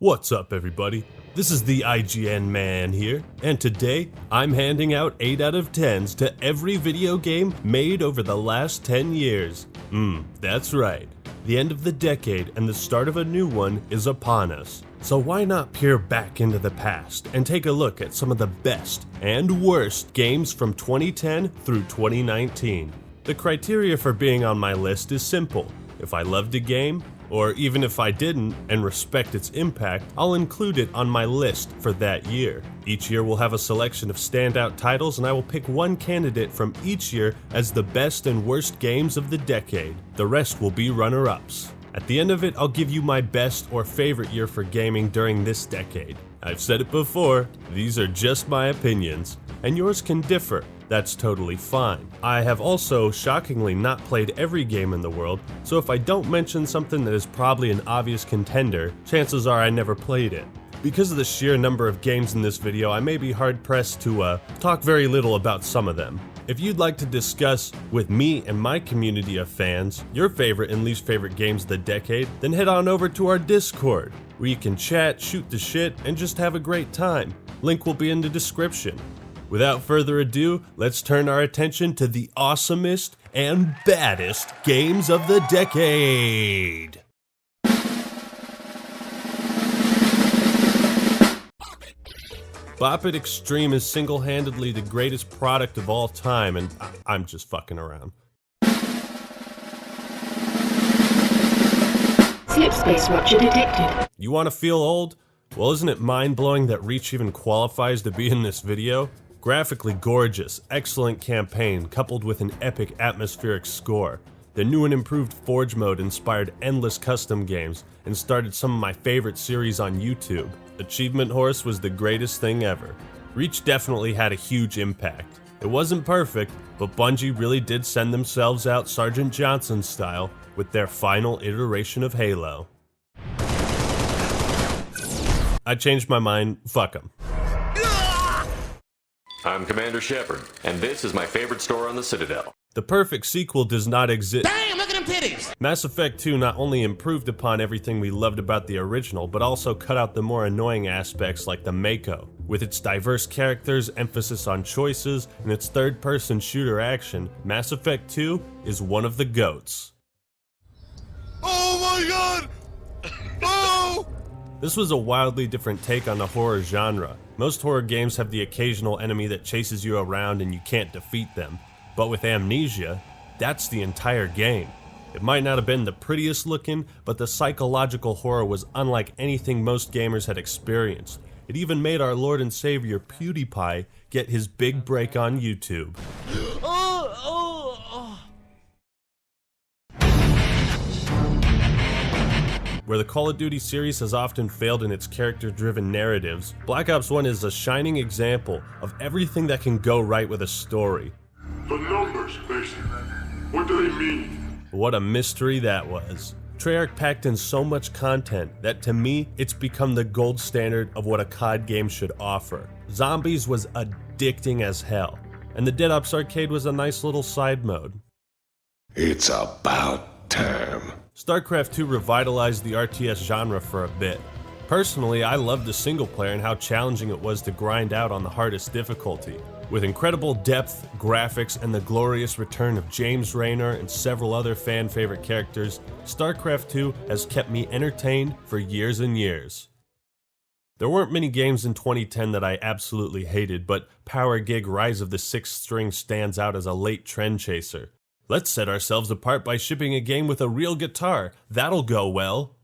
What's up, everybody? This is the IGN man here, and today I'm handing out 8 out of 10s to every video game made over the last 10 years. That's right. The end of the decade and the start of a new one is upon us. So why not peer back into the past and take a look at some of the best and worst games from 2010 through 2019. The criteria for being on my list is simple. If I loved a game, or even if I didn't and respect its impact, I'll include it on my list for that year. Each year we'll have a selection of standout titles, and I will pick one candidate from each year as the best and worst games of the decade. The rest will be runner-ups. At the end of it, I'll give you my best or favorite year for gaming during this decade. I've said it before, these are just my opinions, and yours can differ. That's totally fine. I have also shockingly not played every game in the world, so if I don't mention something that is probably an obvious contender, chances are I never played it. Because of the sheer number of games in this video, I may be hard-pressed to talk very little about some of them. If you'd like to discuss with me and my community of fans your favorite and least favorite games of the decade, then head on over to our Discord, where you can chat, shoot the shit, and just have a great time. Link will be in the description. Without further ado, let's turn our attention to the awesomest and baddest games of the decade. Bop It Extreme is single-handedly the greatest product of all time, and I'm just fucking around. Slip space rupture detected. You want to feel old? Well, isn't it mind-blowing that Reach even qualifies to be in this video? Graphically gorgeous, excellent campaign, coupled with an epic atmospheric score. The new and improved Forge mode inspired endless custom games and started some of my favorite series on YouTube. Achievement Horse was the greatest thing ever. Reach definitely had a huge impact. It wasn't perfect, but Bungie really did send themselves out Sergeant Johnson style with their final iteration of Halo. I changed my mind, fuck 'em. I'm Commander Shepard, and this is my favorite store on the Citadel. The perfect sequel does not exist. Damn, look at them titties! Mass Effect 2 not only improved upon everything we loved about the original, but also cut out the more annoying aspects like the Mako. With its diverse characters, emphasis on choices, and its third-person shooter action, Mass Effect 2 is one of the GOATs. Oh my god! Oh! This was a wildly different take on the horror genre. Most horror games have the occasional enemy that chases you around and you can't defeat them. But with Amnesia, that's the entire game. It might not have been the prettiest looking, but the psychological horror was unlike anything most gamers had experienced. It even made our Lord and Savior PewDiePie get his big break on YouTube. Where the Call of Duty series has often failed in its character-driven narratives, Black Ops 1 is a shining example of everything that can go right with a story. The numbers, Mason. What do they mean? What a mystery that was. Treyarch packed in so much content that to me, it's become the gold standard of what a COD game should offer. Zombies was addicting as hell, and the Dead Ops Arcade was a nice little side mode. It's about time. StarCraft 2 revitalized the RTS genre for a bit. Personally, I loved the single player and how challenging it was to grind out on the hardest difficulty. With incredible depth, graphics, and the glorious return of James Raynor and several other fan-favorite characters, StarCraft 2 has kept me entertained for years and years. There weren't many games in 2010 that I absolutely hated, but Power Gig Rise of the Sixth String stands out as a late trend chaser. Let's set ourselves apart by shipping a game with a real guitar. That'll go well.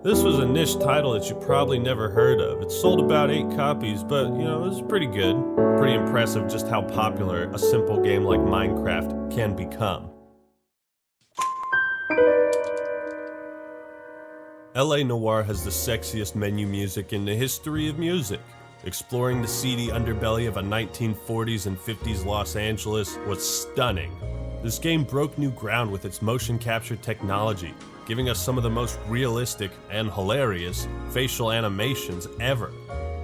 This was a niche title that you probably never heard of. It sold about 8 copies, but it was pretty good. Pretty impressive just how popular a simple game like Minecraft can become. LA Noire has the sexiest menu music in the history of music. Exploring the seedy underbelly of a 1940s and 50s Los Angeles was stunning. This game broke new ground with its motion capture technology, giving us some of the most realistic and hilarious facial animations ever.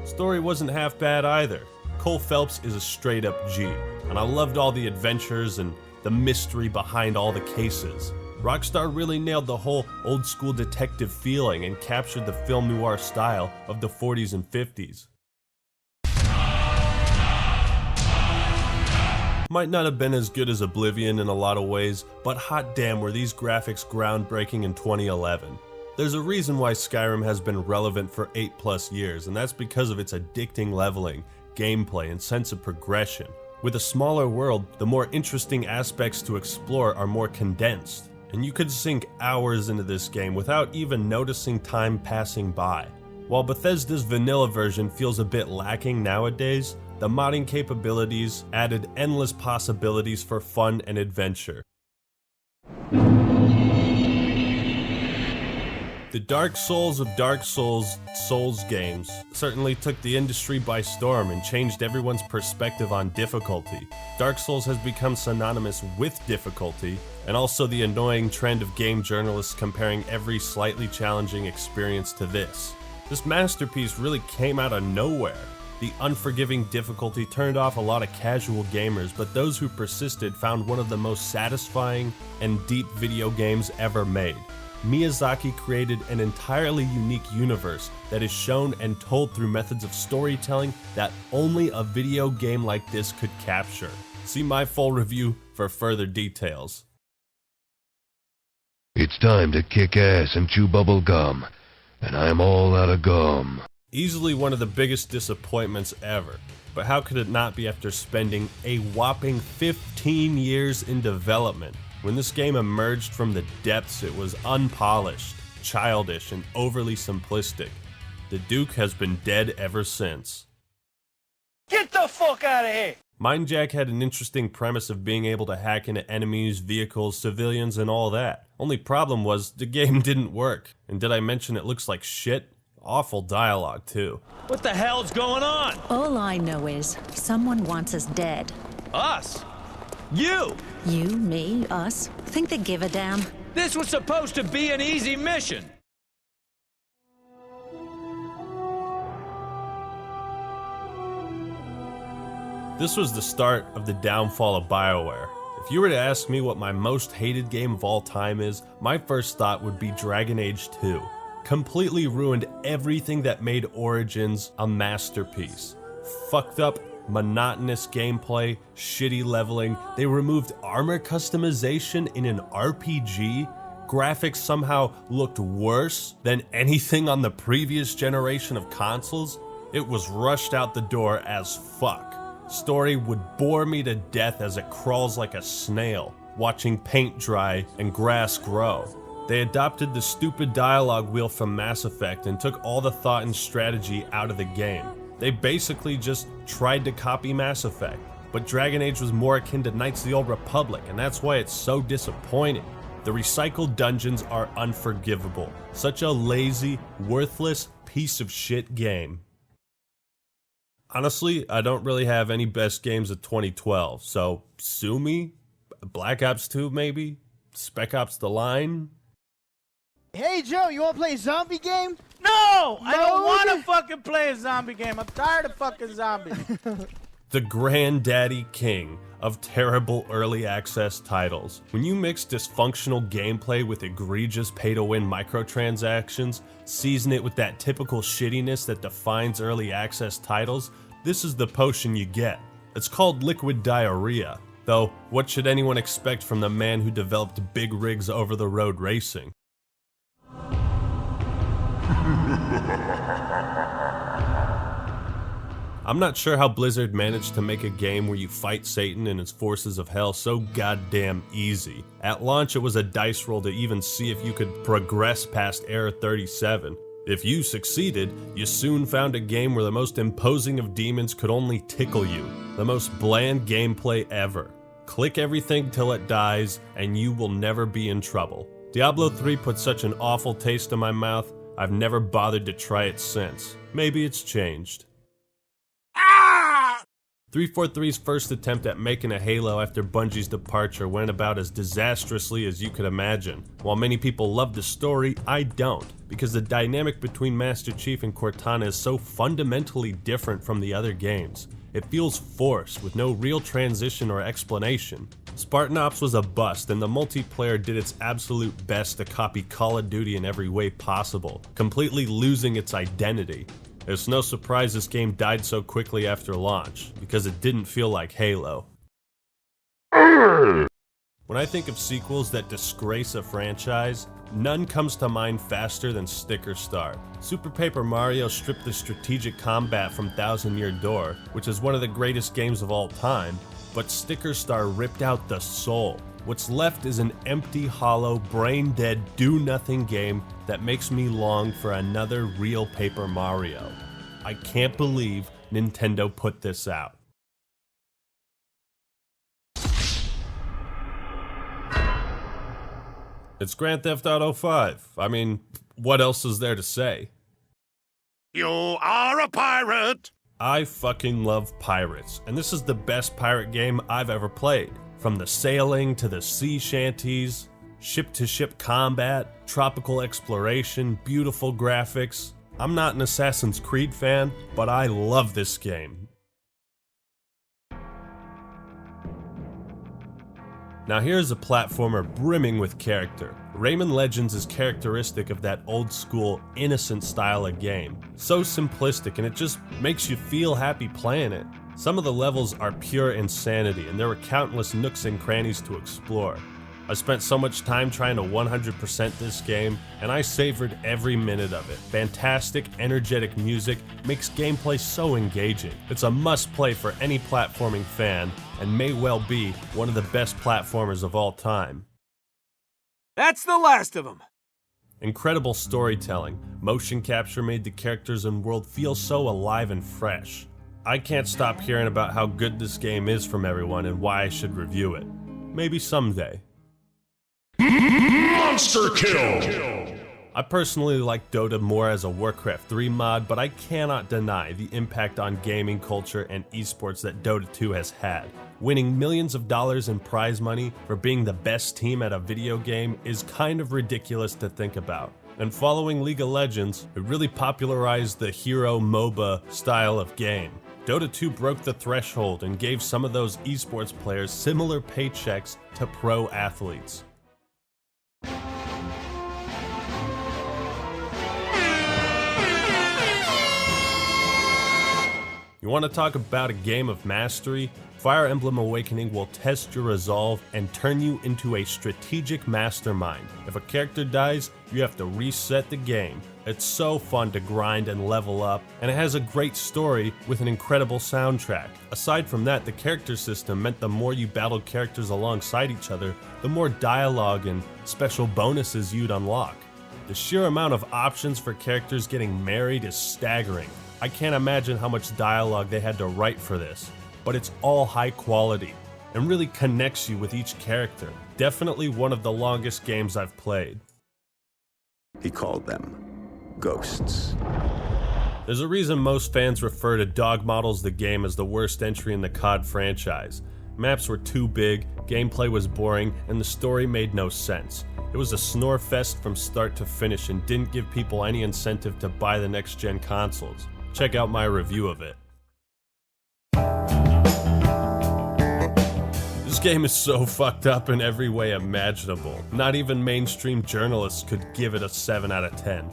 Story wasn't half bad either. Cole Phelps is a straight up G, and I loved all the adventures and the mystery behind all the cases. Rockstar really nailed the whole old school detective feeling and captured the film noir style of the 40s and 50s. Might not have been as good as Oblivion in a lot of ways, but hot damn were these graphics groundbreaking in 2011. There's a reason why Skyrim has been relevant for 8+ years, and that's because of its addicting leveling, gameplay, and sense of progression. With a smaller world, the more interesting aspects to explore are more condensed, and you could sink hours into this game without even noticing time passing by. While Bethesda's vanilla version feels a bit lacking nowadays, the modding capabilities added endless possibilities for fun and adventure. The Dark Souls of Dark Souls games certainly took the industry by storm and changed everyone's perspective on difficulty. Dark Souls has become synonymous with difficulty, and also the annoying trend of game journalists comparing every slightly challenging experience to this. This masterpiece really came out of nowhere. The unforgiving difficulty turned off a lot of casual gamers, but those who persisted found one of the most satisfying and deep video games ever made. Miyazaki created an entirely unique universe that is shown and told through methods of storytelling that only a video game like this could capture. See my full review for further details. It's time to kick ass and chew bubble gum, and I'm all out of gum. Easily one of the biggest disappointments ever, but how could it not be after spending a whopping 15 years in development? When this game emerged from the depths, it was unpolished, childish, and overly simplistic. The Duke has been dead ever since. Get the fuck out of here! Mindjack had an interesting premise of being able to hack into enemies, vehicles, civilians, and all that. Only problem was, the game didn't work. And did I mention it looks like shit? Awful dialogue, too. What the hell's going on? All I know is someone wants us dead. Us? You? You, me, us. Think they give a damn? This was supposed to be an easy mission. This was the start of the downfall of BioWare. If you were to ask me what my most hated game of all time is, my first thought would be Dragon Age 2. Completely ruined everything that made Origins a masterpiece. Fucked up, monotonous gameplay, shitty leveling, they removed armor customization in an RPG, graphics somehow looked worse than anything on the previous generation of consoles. It was rushed out the door as fuck. Story would bore me to death as it crawls like a snail, watching paint dry and grass grow. They adopted the stupid dialogue wheel from Mass Effect and took all the thought and strategy out of the game. They basically just tried to copy Mass Effect, but Dragon Age was more akin to Knights of the Old Republic, and that's why it's so disappointing. The recycled dungeons are unforgivable. Such a lazy, worthless piece of shit game. Honestly, I don't really have any best games of 2012, so sue me? Black Ops 2 maybe? Spec Ops The Line? Hey Joe, you wanna play a zombie game? No! I don't wanna fucking play a zombie game. I'm tired of fucking zombies. The granddaddy king of terrible early access titles. When you mix dysfunctional gameplay with egregious pay-to-win microtransactions, season it with that typical shittiness that defines early access titles, this is the potion you get. It's called liquid diarrhea. Though, what should anyone expect from the man who developed big rigs over-the-road racing? I'm not sure how Blizzard managed to make a game where you fight Satan and his forces of hell so goddamn easy. At launch, it was a dice roll to even see if you could progress past Error 37. If you succeeded, you soon found a game where the most imposing of demons could only tickle you. The most bland gameplay ever. Click everything till it dies, and you will never be in trouble. Diablo 3 put such an awful taste in my mouth, I've never bothered to try it since. Maybe it's changed. 343's first attempt at making a Halo after Bungie's departure went about as disastrously as you could imagine. While many people love the story, I don't, because the dynamic between Master Chief and Cortana is so fundamentally different from the other games. It feels forced, with no real transition or explanation. Spartan Ops was a bust, and the multiplayer did its absolute best to copy Call of Duty in every way possible, completely losing its identity. It's no surprise this game died so quickly after launch, because it didn't feel like Halo. When I think of sequels that disgrace a franchise, none comes to mind faster than Sticker Star. Super Paper Mario stripped the strategic combat from Thousand Year Door, which is one of the greatest games of all time, but Sticker Star ripped out the soul. What's left is an empty, hollow, brain-dead, do-nothing game that makes me long for another real Paper Mario. I can't believe Nintendo put this out. It's Grand Theft Auto 5. I mean, what else is there to say? You are a pirate! I fucking love pirates, and this is the best pirate game I've ever played. From the sailing to the sea shanties, ship-to-ship combat, tropical exploration, beautiful graphics. I'm not an Assassin's Creed fan, but I love this game. Now here's a platformer brimming with character. Rayman Legends is characteristic of that old school, innocent style of game. So simplistic, and it just makes you feel happy playing it. Some of the levels are pure insanity, and there were countless nooks and crannies to explore. I spent so much time trying to 100% this game, and I savored every minute of it. Fantastic, energetic music makes gameplay so engaging. It's a must-play for any platforming fan, and may well be one of the best platformers of all time. That's the last of them. Incredible storytelling. Motion capture made the characters and world feel so alive and fresh. I can't stop hearing about how good this game is from everyone and why I should review it. Maybe someday. Monster kill! I personally like Dota more as a Warcraft 3 mod, but I cannot deny the impact on gaming culture and esports that Dota 2 has had. Winning millions of dollars in prize money for being the best team at a video game is kind of ridiculous to think about. And following League of Legends, it really popularized the hero MOBA style of game. Dota 2 broke the threshold and gave some of those esports players similar paychecks to pro athletes. You want to talk about a game of mastery? Fire Emblem Awakening will test your resolve and turn you into a strategic mastermind. If a character dies, you have to reset the game. It's so fun to grind and level up, and it has a great story with an incredible soundtrack. Aside from that, the character system meant the more you battled characters alongside each other, the more dialogue and special bonuses you'd unlock. The sheer amount of options for characters getting married is staggering. I can't imagine how much dialogue they had to write for this, but it's all high quality and really connects you with each character. Definitely one of the longest games I've played. He called them ghosts. There's a reason most fans refer to Dog Models the game as the worst entry in the COD franchise. Maps were too big, gameplay was boring, and the story made no sense. It was a snore fest from start to finish and didn't give people any incentive to buy the next-gen consoles. Check out my review of it. This game is so fucked up in every way imaginable. Not even mainstream journalists could give it a 7 out of 10.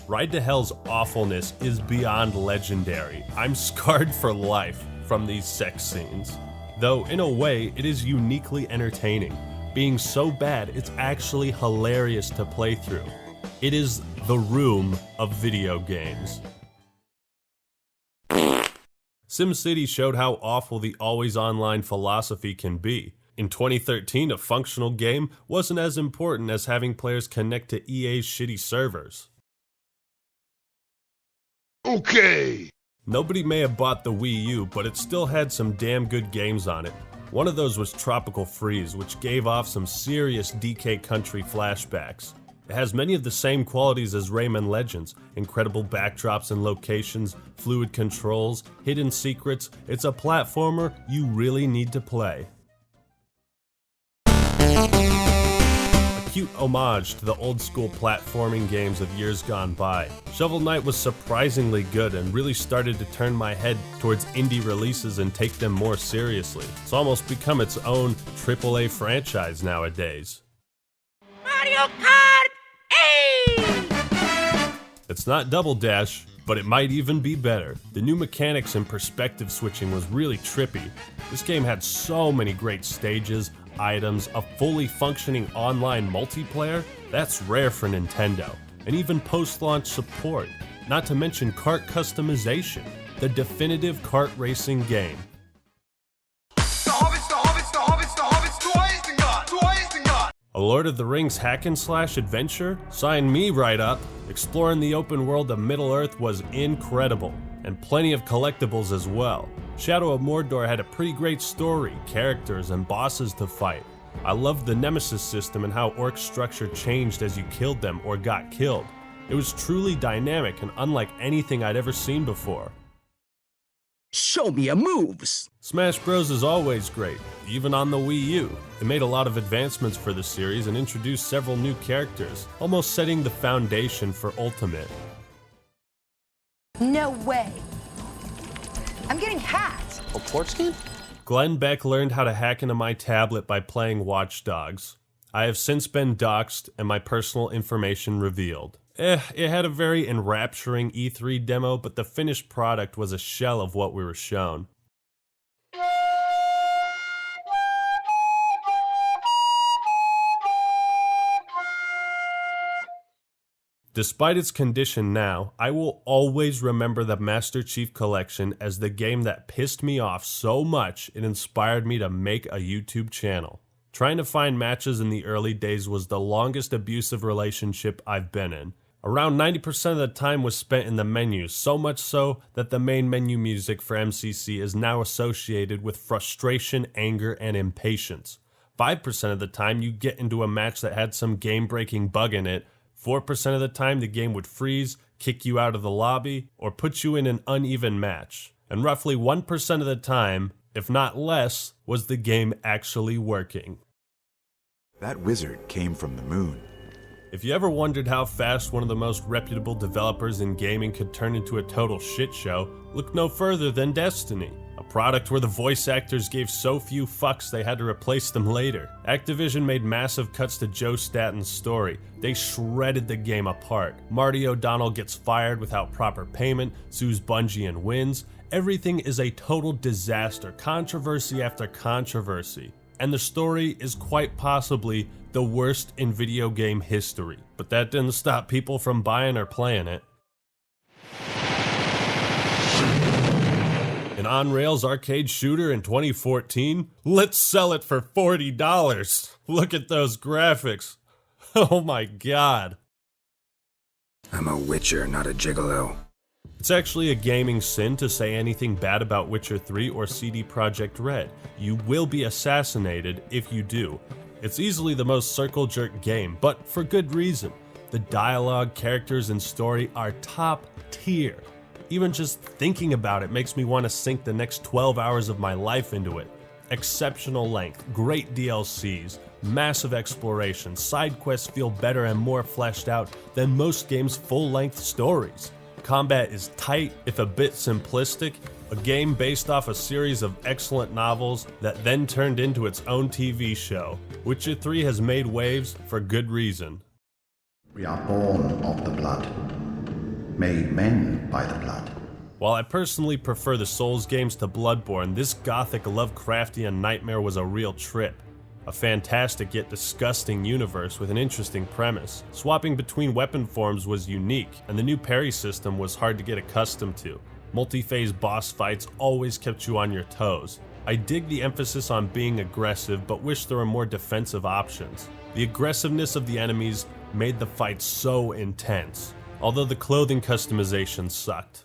Ride to Hell's awfulness is beyond legendary. I'm scarred for life from these sex scenes. Though, in a way, it is uniquely entertaining. Being so bad, it's actually hilarious to play through. It is the Room of video games. SimCity showed how awful the always online philosophy can be. In 2013, a functional game wasn't as important as having players connect to EA's shitty servers. Okay! Nobody may have bought the Wii U, but it still had some damn good games on it. One of those was Tropical Freeze, which gave off some serious DK Country flashbacks. It has many of the same qualities as Rayman Legends: incredible backdrops and locations, fluid controls, hidden secrets. It's a platformer you really need to play. A cute homage to the old school platforming games of years gone by. Shovel Knight was surprisingly good and really started to turn my head towards indie releases and take them more seriously. It's almost become its own AAA franchise nowadays. Mario Kart 8! It's not Double Dash, but it might even be better. The new mechanics and perspective switching was really trippy. This game had so many great stages, items, a fully functioning online multiplayer. That's rare for Nintendo. And even post-launch support. Not to mention kart customization. The definitive kart racing game. A Lord of the Rings hack-and-slash adventure? Sign me right up. Exploring the open world of Middle-earth was incredible, and plenty of collectibles as well. Shadow of Mordor had a pretty great story, characters, and bosses to fight. I loved the Nemesis system and how orc structure changed as you killed them or got killed. It was truly dynamic and unlike anything I'd ever seen before. Show me your moves! Smash Bros is always great, even on the Wii U. It made a lot of advancements for the series and introduced several new characters, almost setting the foundation for Ultimate. No way. I'm getting hacked. A porch game? Glenn Beck learned how to hack into my tablet by playing Watch Dogs. I have since been doxxed and my personal information revealed. It had a very enrapturing E3 demo, but the finished product was a shell of what we were shown. Despite its condition now, I will always remember the Master Chief Collection as the game that pissed me off so much it inspired me to make a YouTube channel. Trying to find matches in the early days was the longest abusive relationship I've been in. Around 90% of the time was spent in the menus, so much so that the main menu music for MCC is now associated with frustration, anger, and impatience. 5% of the time you get into a match that had some game-breaking bug in it. 4% of the time the game would freeze, kick you out of the lobby, or put you in an uneven match. And roughly 1% of the time, if not less, was the game actually working. That wizard came from the moon. If you ever wondered how fast one of the most reputable developers in gaming could turn into a total shit show, look no further than Destiny. A product where the voice actors gave so few fucks they had to replace them later. Activision made massive cuts to Joe Staten's story. They shredded the game apart. Marty O'Donnell gets fired without proper payment, sues Bungie and wins. Everything is a total disaster, controversy after controversy. And the story is quite possibly the worst in video game history. But that didn't stop people from buying or playing it. An on-rails arcade shooter in 2014? Let's sell it for $40. Look at those graphics. Oh my god. I'm a witcher, not a gigolo. It's actually a gaming sin to say anything bad about Witcher 3 or CD Projekt Red. You will be assassinated if you do. It's easily the most circle-jerk game, but for good reason. The dialogue, characters, and story are top tier. Even just thinking about it makes me want to sink the next 12 hours of my life into it. Exceptional length, great DLCs, massive exploration, side quests feel better and more fleshed out than most games' full-length stories. Combat is tight, if a bit simplistic, a game based off a series of excellent novels that then turned into its own TV show. Witcher 3 has made waves for good reason. We are born of the blood, made men by the blood. While I personally prefer the Souls games to Bloodborne, this gothic Lovecraftian nightmare was a real trip. A fantastic yet disgusting universe with an interesting premise. Swapping between weapon forms was unique, and the new parry system was hard to get accustomed to. Multi-phase boss fights always kept you on your toes. I dig the emphasis on being aggressive, but wish there were more defensive options. The aggressiveness of the enemies made the fight so intense, although the clothing customization sucked.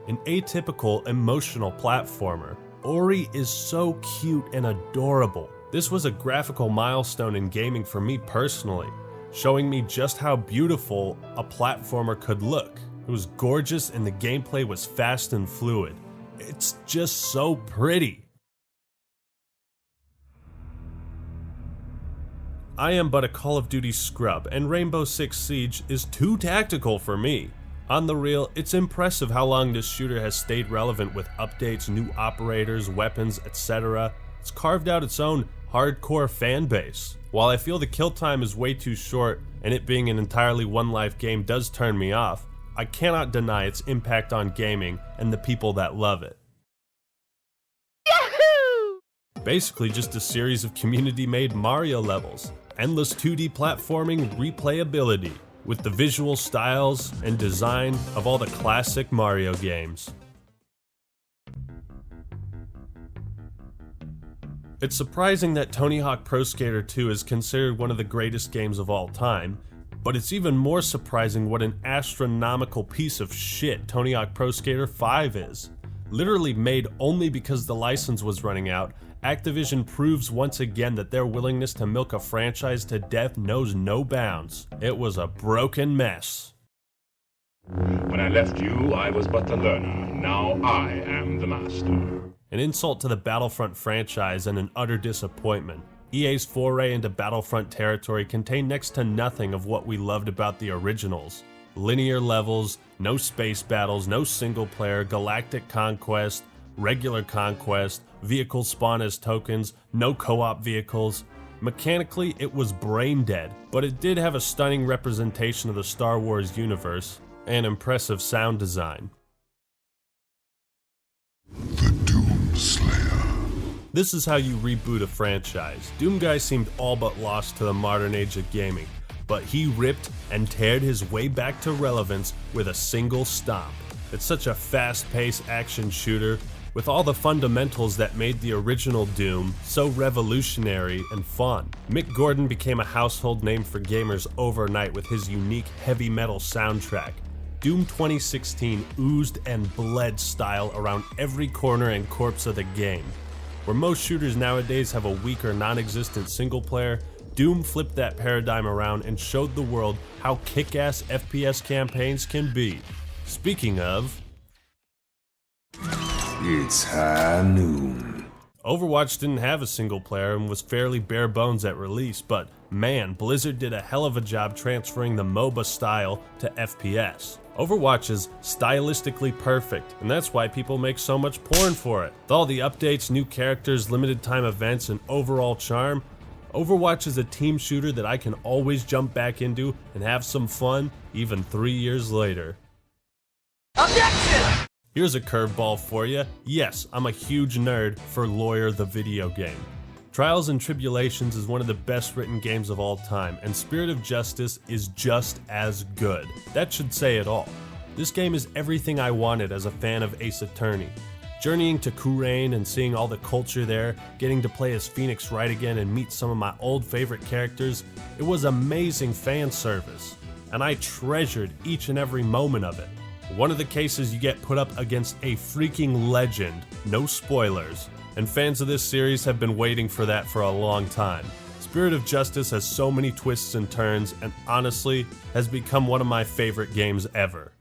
An atypical, emotional platformer. Ori is so cute and adorable. This was a graphical milestone in gaming for me personally, showing me just how beautiful a platformer could look. It was gorgeous and the gameplay was fast and fluid. It's just so pretty. I am but a Call of Duty scrub, and Rainbow Six Siege is too tactical for me. On the real, it's impressive how long this shooter has stayed relevant with updates, new operators, weapons, etc. It's carved out its own hardcore fan base. While I feel the kill time is way too short and it being an entirely one-life game does turn me off, I cannot deny its impact on gaming and the people that love it. Yahoo! Basically just a series of community-made Mario levels, endless 2D platforming replayability, with the visual styles and design of all the classic Mario games. It's surprising that Tony Hawk Pro Skater 2 is considered one of the greatest games of all time, but it's even more surprising what an astronomical piece of shit Tony Hawk Pro Skater 5 is. Literally made only because the license was running out, Activision proves once again that their willingness to milk a franchise to death knows no bounds. It was a broken mess. When I left you, I was but the learner. Now I am the master. An insult to the Battlefront franchise and an utter disappointment. EA's foray into Battlefront territory contained next to nothing of what we loved about the originals. Linear levels, no space battles, no single player, galactic conquest, regular conquest, vehicles spawn as tokens, no co-op vehicles. Mechanically, it was brain dead, but it did have a stunning representation of the Star Wars universe and impressive sound design. The Doom Slayer. This is how you reboot a franchise. Doomguy seemed all but lost to the modern age of gaming, but he ripped and teared his way back to relevance with a single stomp. It's such a fast-paced action shooter with all the fundamentals that made the original Doom so revolutionary and fun. Mick Gordon became a household name for gamers overnight with his unique heavy metal soundtrack. Doom 2016 oozed and bled style around every corner and corpse of the game. Where most shooters nowadays have a weak or non-existent single player, Doom flipped that paradigm around and showed the world how kick-ass FPS campaigns can be. Speaking of... It's high noon. Overwatch didn't have a single player and was fairly bare bones at release, but man, Blizzard did a hell of a job transferring the MOBA style to FPS. Overwatch is stylistically perfect, and that's why people make so much porn for it. With all the updates, new characters, limited time events, and overall charm, Overwatch is a team shooter that I can always jump back into and have some fun, even 3 years later. Objection! Here's a curveball for you. Yes, I'm a huge nerd for Lawyer the video game. Trials and Tribulations is one of the best written games of all time, and Spirit of Justice is just as good. That should say it all. This game is everything I wanted as a fan of Ace Attorney. Journeying to Khura'in and seeing all the culture there, getting to play as Phoenix Wright again and meet some of my old favorite characters, it was amazing fan service, and I treasured each and every moment of it. One of the cases you get put up against a freaking legend, no spoilers, and fans of this series have been waiting for that for a long time. Spirit of Justice has so many twists and turns, and honestly, has become one of my favorite games ever.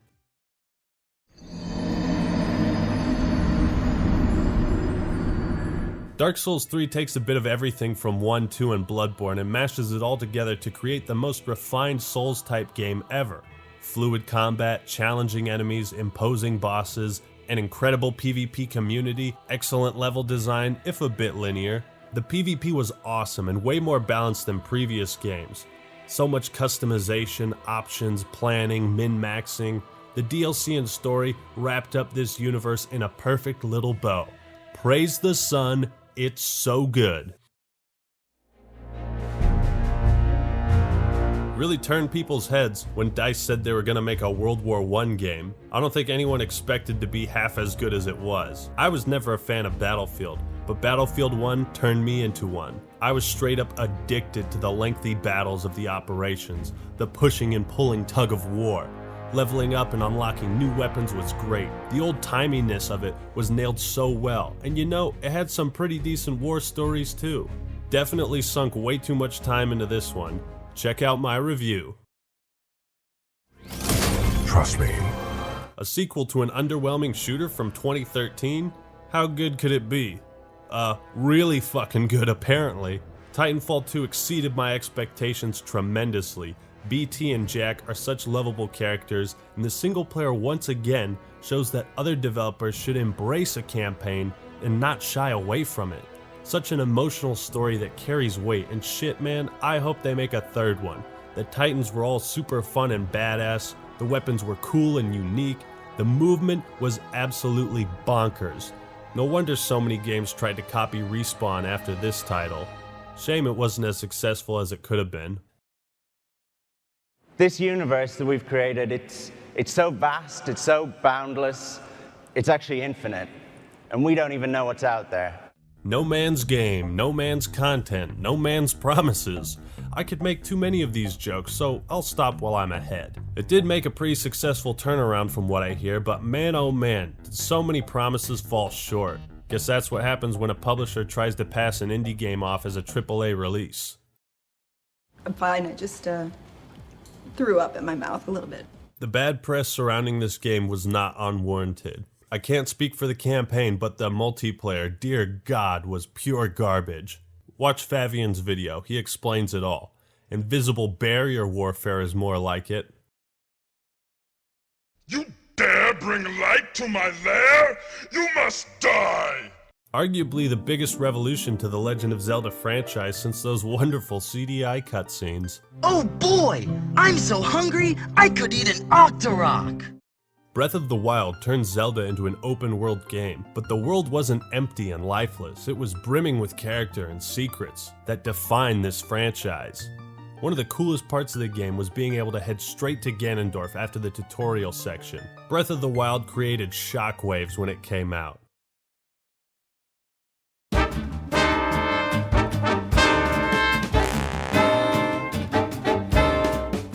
Dark Souls 3 takes a bit of everything from 1, 2, and Bloodborne and mashes it all together to create the most refined Souls-type game ever. Fluid combat, challenging enemies, imposing bosses, an incredible PvP community, excellent level design, if a bit linear. The PvP was awesome and way more balanced than previous games. So much customization, options, planning, min-maxing. The DLC and story wrapped up this universe in a perfect little bow. Praise the sun, it's so good. Really turned people's heads when DICE said they were gonna make a World War I game. I don't think anyone expected to be half as good as it was. I was never a fan of Battlefield, but Battlefield 1 turned me into one. I was straight up addicted to the lengthy battles of the operations, the pushing and pulling tug of war. Leveling up and unlocking new weapons was great. The old timiness of it was nailed so well, and you know, it had some pretty decent war stories too. Definitely sunk way too much time into this one. Check out my review. Trust me. A sequel to an underwhelming shooter from 2013? How good could it be? Really fucking good apparently. Titanfall 2 exceeded my expectations tremendously. BT and Jack are such lovable characters, and the single player once again shows that other developers should embrace a campaign and not shy away from it. Such an emotional story that carries weight, and shit man, I hope they make a third one. The Titans were all super fun and badass, the weapons were cool and unique, the movement was absolutely bonkers. No wonder so many games tried to copy Respawn after this title. Shame it wasn't as successful as it could have been. This universe that we've created, it's so vast, it's so boundless, it's actually infinite, and we don't even know what's out there. No man's game, no man's content, no man's promises. I could make too many of these jokes, so I'll stop while I'm ahead. It did make a pretty successful turnaround from what I hear, but man oh man, did so many promises fall short. Guess that's what happens when a publisher tries to pass an indie game off as a AAA release. I'm fine, I just threw up in my mouth a little bit. The bad press surrounding this game was not unwarranted. I can't speak for the campaign, but the multiplayer, dear God, was pure garbage. Watch Favian's video, he explains it all. Invisible barrier warfare is more like it. You dare bring light to my lair? You must die! Arguably the biggest revolution to the Legend of Zelda franchise since those wonderful CDI cutscenes. Oh boy! I'm so hungry, I could eat an Octorok! Breath of the Wild turned Zelda into an open-world game, but the world wasn't empty and lifeless. It was brimming with character and secrets that defined this franchise. One of the coolest parts of the game was being able to head straight to Ganondorf after the tutorial section. Breath of the Wild created shockwaves when it came out.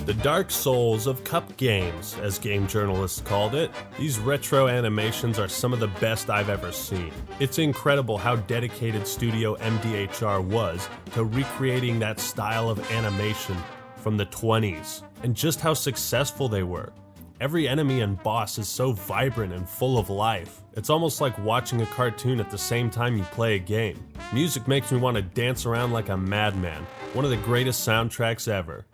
The Dark Souls of cup games, as game journalists called it. These retro animations are some of the best I've ever seen. It's incredible how dedicated Studio MDHR was to recreating that style of animation from the 20s, and just how successful they were. Every enemy and boss is so vibrant and full of life. It's almost like watching a cartoon at the same time you play a game. Music makes me want to dance around like a madman. One of the greatest soundtracks ever.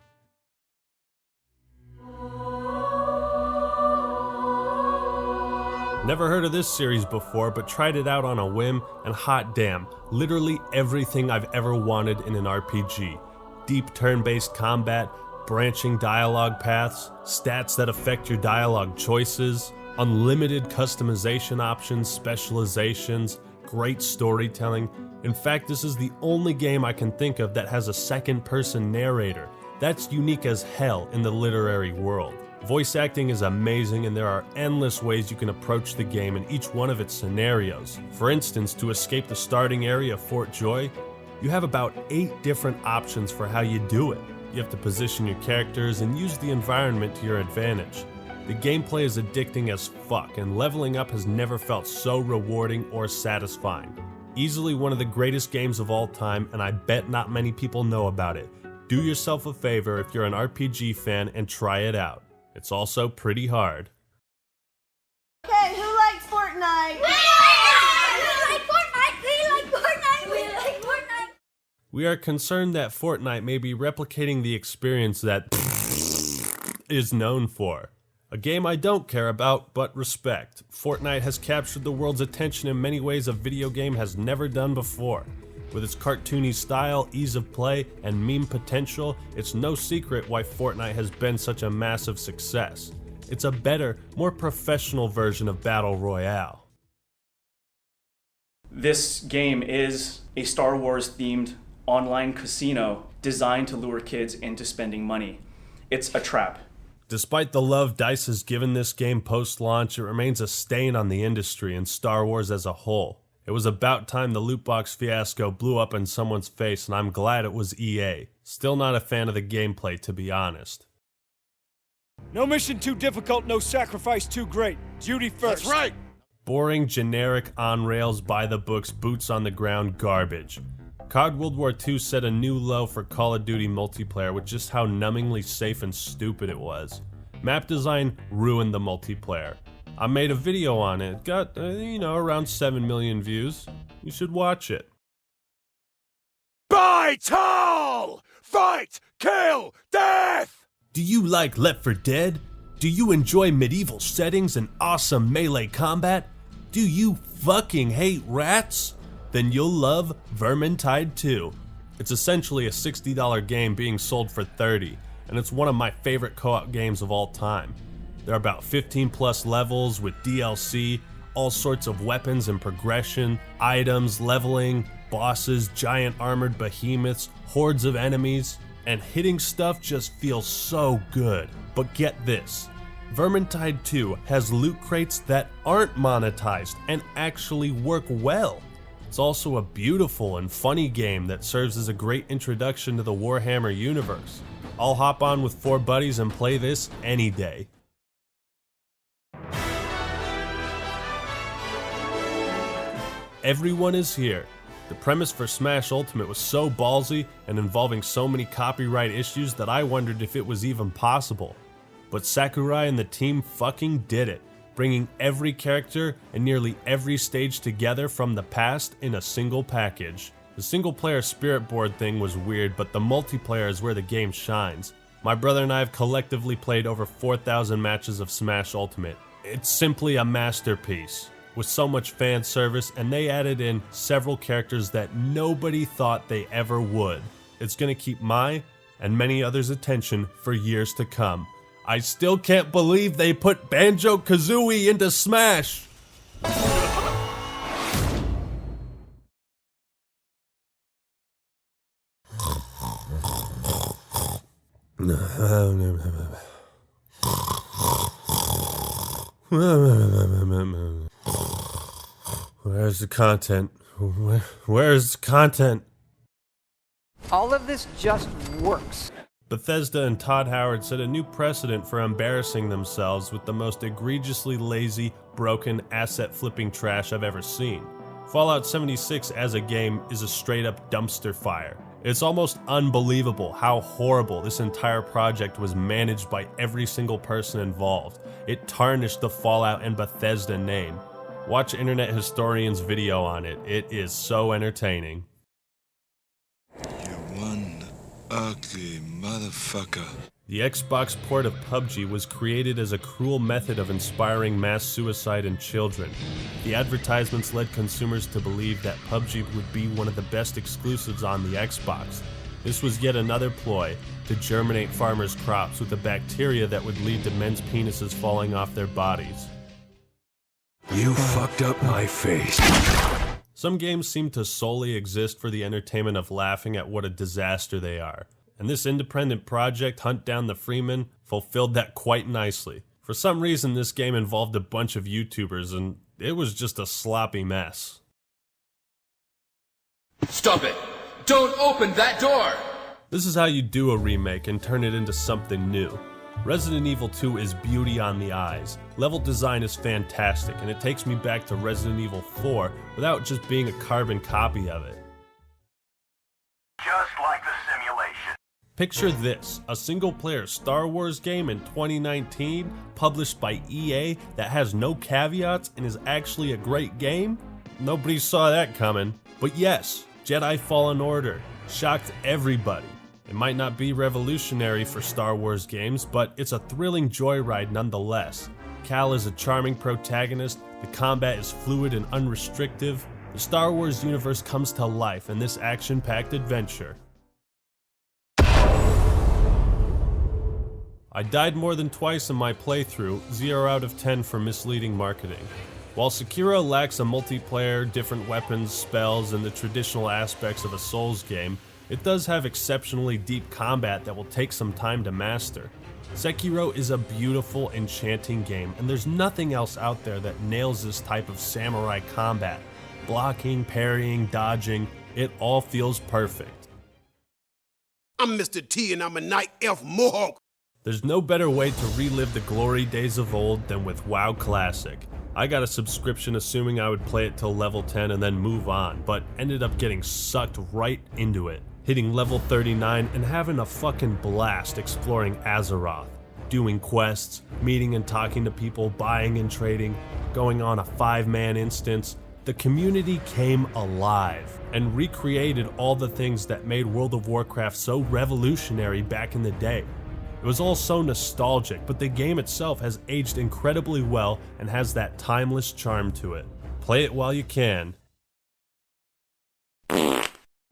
Never heard of this series before, but tried it out on a whim, and hot damn, literally everything I've ever wanted in an RPG. Deep turn-based combat, branching dialogue paths, stats that affect your dialogue choices, unlimited customization options, specializations, great storytelling. In fact, this is the only game I can think of that has a second-person narrator. That's unique as hell in the literary world. Voice acting is amazing, and there are endless ways you can approach the game in each one of its scenarios. For instance, to escape the starting area of Fort Joy, you have about 8 different options for how you do it. You have to position your characters and use the environment to your advantage. The gameplay is addicting as fuck, and leveling up has never felt so rewarding or satisfying. Easily one of the greatest games of all time, and I bet not many people know about it. Do yourself a favor if you're an RPG fan and try it out. It's also pretty hard. Okay, who likes Fortnite? We like Fortnite! We like Fortnite! We like Fortnite! We are concerned that Fortnite may be replicating the experience that is known for. A game I don't care about, but respect. Fortnite has captured the world's attention in many ways a video game has never done before. With its cartoony style, ease of play, and meme potential, it's no secret why Fortnite has been such a massive success. It's a better, more professional version of Battle Royale. This game is a Star Wars themed online casino designed to lure kids into spending money. It's a trap. Despite the love DICE has given this game post-launch, it remains a stain on the industry and Star Wars as a whole. It was about time the loot box fiasco blew up in someone's face, and I'm glad it was EA. Still not a fan of the gameplay, to be honest. No mission too difficult, no sacrifice too great. Duty first. That's right! Boring, generic, on-rails, by-the-books, boots-on-the-ground garbage. COD World War II set a new low for Call of Duty multiplayer with just how numbingly safe and stupid it was. Map design ruined the multiplayer. I made a video on it, got, around 7 million views. You should watch it. By Tal! Fight! Kill! Death! Do you like Left 4 Dead? Do you enjoy medieval settings and awesome melee combat? Do you fucking hate rats? Then you'll love Vermintide 2. It's essentially a $60 game being sold for $30, and it's one of my favorite co-op games of all time. There are about 15 plus levels with DLC, all sorts of weapons and progression, items, leveling, bosses, giant armored behemoths, hordes of enemies, and hitting stuff just feels so good. But get this, Vermintide 2 has loot crates that aren't monetized and actually work well. It's also a beautiful and funny game that serves as a great introduction to the Warhammer universe. I'll hop on with 4 buddies and play this any day. Everyone is here. The premise for Smash Ultimate was so ballsy and involving so many copyright issues that I wondered if it was even possible. But Sakurai and the team fucking did it, bringing every character and nearly every stage together from the past in a single package. The single player spirit board thing was weird, but the multiplayer is where the game shines. My brother and I have collectively played over 4,000 matches of Smash Ultimate. It's simply a masterpiece, with so much fan service, and they added in several characters that nobody thought they ever would. It's gonna keep my and many others' attention for years to come. I still can't believe they put Banjo-Kazooie into Smash! Where's the content? Where's the content? All of this just works. Bethesda and Todd Howard set a new precedent for embarrassing themselves with the most egregiously lazy, broken, asset-flipping trash I've ever seen. Fallout 76 as a game is a straight-up dumpster fire. It's almost unbelievable how horrible this entire project was managed by every single person involved. It tarnished the Fallout and Bethesda name. Watch Internet Historian's video on it. It is so entertaining. Ugly motherfucker. The Xbox port of PUBG was created as a cruel method of inspiring mass suicide in children. The advertisements led consumers to believe that PUBG would be one of the best exclusives on the Xbox. This was yet another ploy to germinate farmers' crops with a bacteria that would lead to men's penises falling off their bodies. You fucked up my face. Some games seem to solely exist for the entertainment of laughing at what a disaster they are, and this independent project, Hunt Down the Freeman, fulfilled that quite nicely. For some reason, this game involved a bunch of YouTubers, and it was just a sloppy mess. Stop it! Don't open that door! This is how you do a remake and turn it into something new. Resident Evil 2 is beauty on the eyes. Level design is fantastic, and it takes me back to Resident Evil 4 without just being a carbon copy of it. Just like the simulation. Picture this, a single-player Star Wars game in 2019, published by EA, that has no caveats and is actually a great game? Nobody saw that coming. But yes, Jedi Fallen Order shocked everybody. It might not be revolutionary for Star Wars games, but it's a thrilling joyride nonetheless. Cal is a charming protagonist, the combat is fluid and unrestrictive. The Star Wars universe comes to life in this action-packed adventure. I died more than twice in my playthrough, 0 out of 10 for misleading marketing. While Sekiro lacks a multiplayer, different weapons, spells, and the traditional aspects of a Souls game, it does have exceptionally deep combat that will take some time to master. Sekiro is a beautiful, enchanting game, and there's nothing else out there that nails this type of samurai combat. Blocking, parrying, dodging, it all feels perfect. I'm Mr. T and I'm a night elf mohawk. There's no better way to relive the glory days of old than with WoW Classic. I got a subscription assuming I would play it till level 10 and then move on, but ended up getting sucked right into it. Hitting level 39 and having a fucking blast exploring Azeroth, doing quests, meeting and talking to people, buying and trading, going on a 5-man instance. The community came alive and recreated all the things that made World of Warcraft so revolutionary back in the day. It was all so nostalgic, but the game itself has aged incredibly well and has that timeless charm to it. Play it while you can.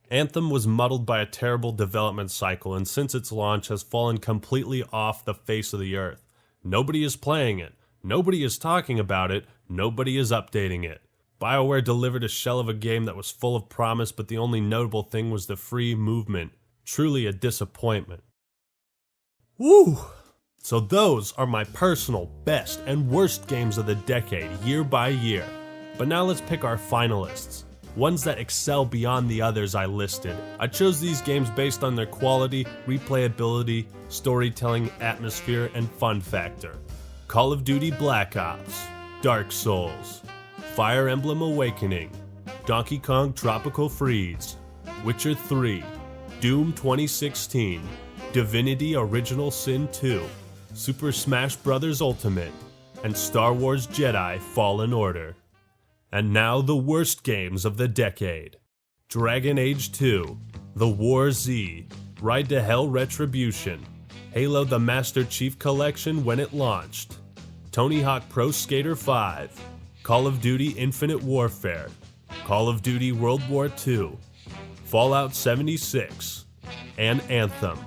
Anthem was muddled by a terrible development cycle, and since its launch has fallen completely off the face of the earth. Nobody is playing it, nobody is talking about it, nobody is updating it. BioWare delivered a shell of a game that was full of promise, but the only notable thing was the free movement. Truly a disappointment. Woo! So those are my personal best and worst games of the decade, year by year. But now let's pick our finalists. Ones that excel beyond the others I listed. I chose these games based on their quality, replayability, storytelling, atmosphere, and fun factor. Call of Duty Black Ops, Dark Souls, Fire Emblem Awakening, Donkey Kong Tropical Freeze, Witcher 3, Doom 2016, Divinity Original Sin 2, Super Smash Bros. Ultimate, and Star Wars Jedi Fallen Order. And now the worst games of the decade. Dragon Age 2, The War Z, Ride to Hell Retribution, Halo the Master Chief Collection when it launched, Tony Hawk Pro Skater 5, Call of Duty Infinite Warfare, Call of Duty World War II, Fallout 76, and Anthem.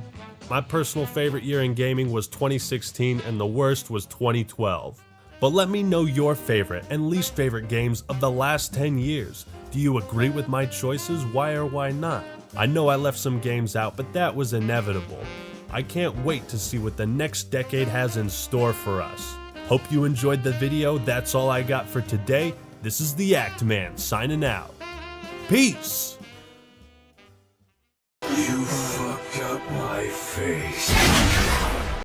My personal favorite year in gaming was 2016 and the worst was 2012. But let me know your favorite and least favorite games of the last 10 years. Do you agree with my choices? Why or why not? I know I left some games out, but that was inevitable. I can't wait to see what the next decade has in store for us. Hope you enjoyed the video. That's all I got for today. This is the Act Man signing out. Peace! You fucked up my face.